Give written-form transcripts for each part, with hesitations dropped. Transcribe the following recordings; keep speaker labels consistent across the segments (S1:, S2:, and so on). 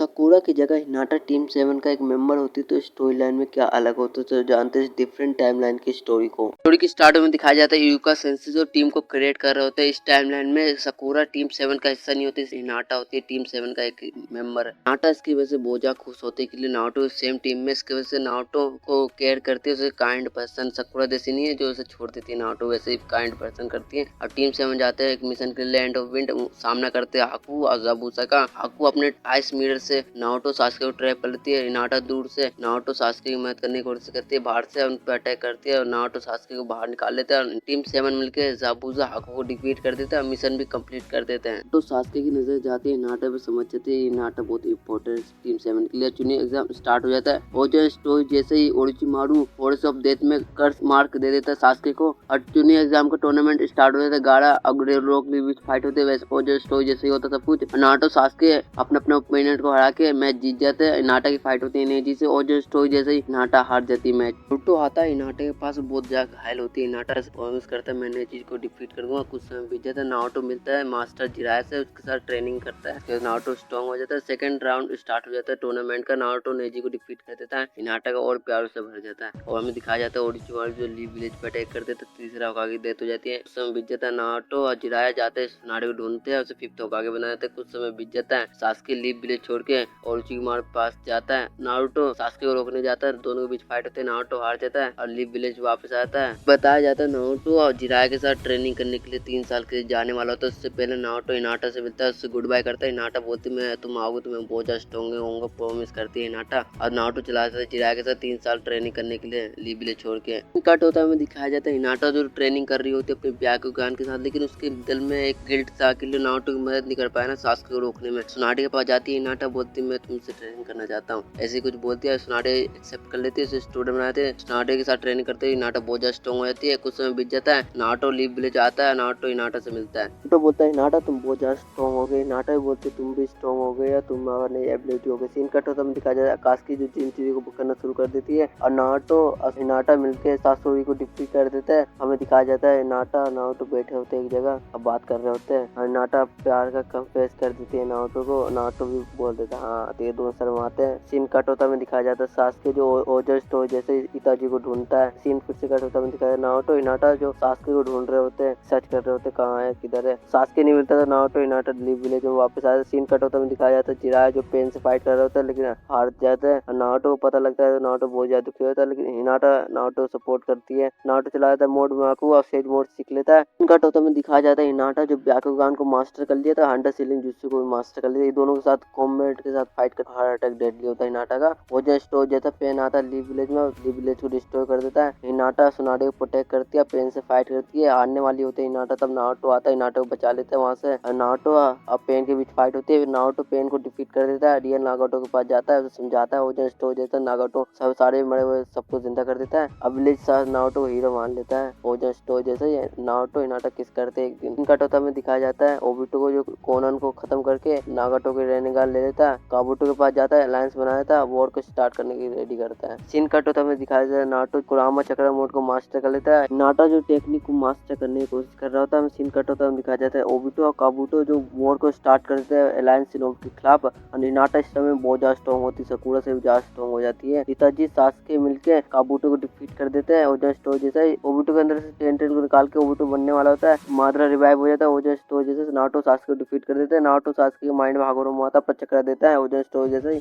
S1: साकुरा की जगह Hinata team 7 का एक मेंबर होती तो स्टोरी लाइन में क्या अलग होता तो जानते हैं डिफरेंट टाइमलाइन की स्टोरी को। स्टोरी की स्टार्ट में दिखाया जाता है यूका सेंसी जो टीम को क्रिएट कर रहे होते हैं। इस टाइमलाइन में साकुरा टीम 7 का हिस्सा नहीं होती, हिनाटा होती है टीम 7 का एक मेंबर। हिनाटा इसकी वजह से बोजा खुश होती है कि नारुतो सेम टीम में, इसकी वजह से नारुतो को केयर करती है, उसे काइंड पर्सन। साकुरा जैसी नहीं है जो उसे छोड़ देती है, नारुतो वैसे ही काइंड पर्सन करती है। और टीम 7 जाते हैं एक मिशन के लिए लैंड ऑफ विंड, सामना करते हैं हाकू और जाबुसा का। हाकू अपने आइस मिरर से नारुतो सास्के को ट्रैप कर लेती है। हिनाटा दूर से नारुतो सास्के की मदद करने की कोशिश करती है, बाहर से उन पर अटैक करती है और नारुतो सास्के को बाहर निकाल लेते हैं। टीम 7 मिलकर जाबुसा हाकू को डिफीट कर देता है, मिशन भी कंप्लीट कर देते हैं। तो सास्के की नजर जाती है हिनाटा पे, समझ जाती है हिनाटा बहुत इंपॉर्टेंट टीम 7 के लिए। चुनी एग्जाम स्टार्ट हो जाता है। ओजो स्टोरी जैसे ही ओरोचिमारू फोर्स ऑफ डेथ में कर्स मार्क दे देता है सास्के को और चुनी एग्जाम का टूर्नामेंट स्टार्ट हो जाता है। गारा अगले रोक बीच फाइट होते है, वैसे ओजो स्टोरी जैसे ही होता सब कुछ। नारुतो सास्के अपने अपने ओपोनेंट को हरा के मैच जीत जाते हैं। हिनाटा की फाइट होती है नेजी से, ओजो स्टोरी जैसे ही हिनाटा हार जाती है मैच। नारुतो आता है हिनाटा के पास, बहुत ज्यादा घायल होती है। हिनाटा से प्रॉमिस करता है मैं नेजी को डिफीट कर दूंगा। कुछ समय बीत जाता है, नारुतो मिलता है मास्टर जिराया से, उसके साथ ट्रेनिंग करता है। नारुतो स्ट्रॉन्ग हो जाता है। सेकंड राउंड स्टार्ट हो जाता है टूर्नामेंट का। नारुतो नेजी को डिफीट कर देता है, हिनाटा का और प्यार से भर जाता है और हमें दिखाया जाता है ओरोचिमारू जो लीव विलेज पर अटैक कर देता है। तीसरा होकागे की डेथ हो जाती है। कुछ समय बीत जाता है, नारुतो और जिराया जाते हैं सुनाडे को ढूंढते हैं, उसे फिफ्थ होकागे बना देते हैं। कुछ समय बीत जाता है, सास्के लीव विलेज छोड़ के ओरोचिमारू पास जाता है। नारुतो सास्के को रोकने जाता है, दोनों के बीच फाइट होते है। नारुतो हार जाता है और लीव विलेज वापस आता है। बताया जाता है नारुतो और जिराया के साथ ट्रेनिंग करने के लिए 3 साल के लिए जाने वाला होता है। उससे पहले नारुतो हिनाटा से मिलता है, उससे गुड बाय करता है। हिनाटा बोलती मैं तुम आओगे तो मैं बहुत ज्यादा स्ट्रॉन्ग होऊंगा, प्रॉमिस करती है हिनाटा। और नारुतो चला जाता है जिराया के साथ 3 साल ट्रेनिंग करने के लिए लीव विलेज छोड़ के। कट होता है, दिखाया जाता है हिनाटा जो ट्रेनिंग कर रही होती है अपने ब्याकुगान के साथ, लेकिन उसके दिल में एक गिल्ट था कि नारुतो की मदद नहीं कर पाया ना सास्के को रोकने में। सुनाडे के पास जाती है हिनाटा, बोलती मैं तुमसे ट्रेनिंग करना चाहता हूँ, ऐसे कुछ बोलती है। सुनाडे एक्सेप्ट कर लेती है, उसे स्टूडेंट बनाते हैं। सुनाडे के साथ ट्रेनिंग करते हैं, हिनाटा बहुत ज्यादा स्ट्रॉन्ग हो जाती है। कुछ समय बीत जाता है, नारुतो लीव विलेज आता है, नारुतो हिनाटा से मिलता है। नारुतो बोलता है हिनाटा तुम बहुत ज्यादा स्ट्रॉन्ग हो गए। हिनाटा भी बोलती तुम भी स्ट्रॉन्ग हो गए या तुम नई एबिलिटी हो गई। सीन कट होता है, दिखाया जाता है आकाश की जो जिन चीजों को बुक करना शुरू कर देती है और नारुतो और हिनाटा मिलकर सासुरी को डिफीट कर देता है। हमें दिखाया जाता है हिनाटा नारुतो बैठे होते हैं एक जगह, अब बात कर रहे होते हैं और हिनाटा प्यार का कन्फेस कर देती है नारुतो को। नारुतो भी बोल देता है हाँ, तो ये दोनों शर्माते हैं। सीन कट होता है, दिखाया जाता है सास्के जो ओजो स्टोरी जैसे इताची को ढूंढता है। सीन फिर से कट होता है, दिखाया नारुतो हिनाटा जो सास्के को ढूंढ रहे होते हैं, सर्च कर रहे होते हैं कहाँ है किधर है। सास्के नहीं मिलता तो नारुतो हिनाटा लीव विलेज में वापस आया। सीन कट होता है, दिखाया जाता है जिराया जो पेन से फाइट कर रहा होता है लेकिन हार जाता है और नारुतो को पता लगता है तो नारुतो बहुत ज्यादा दुखी होता है, लेकिन हिनाटा नारुतो सपोर्ट करती है। नारुतो चला जाता है मोड माकू और सेज मोड सीख लेता है। कट होता है, दिखाया जाता है हिनाटा जो ब्याकुगान को मास्टर कर लिया था, हंटर सीलिंग जुत्सु को भी मास्टर कर लिया। ये दोनों के साथ कॉम्बैट के साथ फाइट कर हार्ट अटैक डेडली होता है हिनाटा का। वो जो स्टोर जैसा पेन आता है लीव विलेज में, लीव विलेज को डिस्ट्रॉय कर देता है। हिनाटा सुनाडे को प्रोटेक्ट करती है, पेन से फाइट करती है, हारने वाली होती है हिनाटा। तब नारुतो आता है, हिनाटा को बचा लेते हैं वहां से। नारुतो और पेन के बीच फाइट होती है, नारुतो पेन को डिफीट कर देता है। रियल नागाटो के पास जाता है, उसे समझाता है। वो जो स्टोर जैसा नागाटो सब सारे मरे हुए सबको जिंदा कर देता है। अब विलेज नारुतो को हीरो मान लेता है। वो जो स्टोर जैसा ही नारुतो हिनाटा किस करते हैं एक दिन। कटोता में दिखाया जाता है ओबिटो को जो कोनन को खत्म करके नागाटो के रेनेगान ले लेता है। काबुटो के पास जाता है, अलायंस बनाया था, वॉर को स्टार्ट करने की रेडी करता है। सीन कट होता है, दिखाया जाता है नारुतो कुरामा चक्र मोड को मास्टर कर लेता है। नाटा जो टेक्निक को मास्टर करने की कोशिश कर रहा होता है। सीन कट होता है, दिखाया जाता है ओबिटो और काबुटो जो वॉर को स्टार्ट करते हैं अलायंस शिनोबी के खिलाफ। नाटा इस समय बहुत ज्यादा स्ट्रॉन्ग होती है, साकुरा से भी ज्यादा स्ट्रॉन्ग हो जाती है। पिताजी सास्के मिलके काबुटो को डिफीट कर देते हैं। ओजन स्टोर जैसा ही ओबिटो के अंदर से टेंटेन को निकाल के ओबिटो बनने वाला होता है। माद्रा रिवाइव हो जाता है। ओजन स्टोर जैसे नारुतो सास्के को डिफीट कर देते हैं। नारुतो सास्के के माइंड में हागोरो माता पर चक्रा देता है। ओजन स्टोर जैसे ही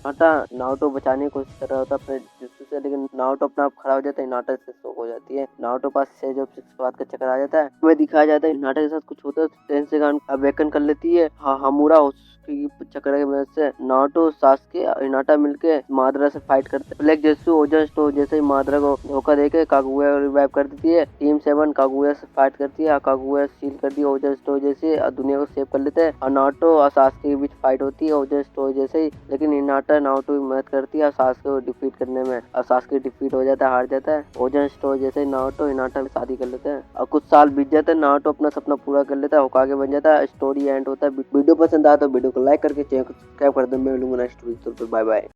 S1: नारुतो बचाने की कोशिश कर रहा होता है अपने जुत्सु से, लेकिन नारुतो अपने आप खड़ा हो जाता है। हिनाटा से शॉक हो जाती है। Naruto pass sage of six path का चक्र आ जाता है। हमें दिखाया जाता है हिनाटा के साथ कुछ होता है, टेंसेगान अवेकन कर लेती है हामुरा चक्र की मदद से। नारुतो सास्के हिनाटा मिलके माद्रा से फाइट करते हैं। ब्लैक जेत्सु ओजन स्टोर जैसे ही माद्रा को धोखा देके कागुया रिवाइव कर देती है। टीम 7 कागुया से फाइट करती है, कागुया सील कर दी ओजन स्टोर जैसे दुनिया को सेव कर लेते हैं। और नारुतो और सास्के के बीच फाइट होती है ओजन स्टोर जैसे ही, लेकिन हिनाटा नारुतो की मदद करती है और सास्के को डिफीट करने में। और सास्के डिफीट हो जाता है, हार जाता है। ओजन स्टोर जैसे ही नारुतो हिनाटा की शादी कर लेते हैं और कुछ साल बीत जाते हैं। नारुतो अपना सपना पूरा कर लेता है, होकागे बन जाता है। स्टोरी एंड होता है। वीडियो पसंद आया तो वीडियो को लाइक करके चैनल को सब्सक्राइब कर दो। मैं मिलूंगा नेक्स्ट वीडियो, बाय बाय।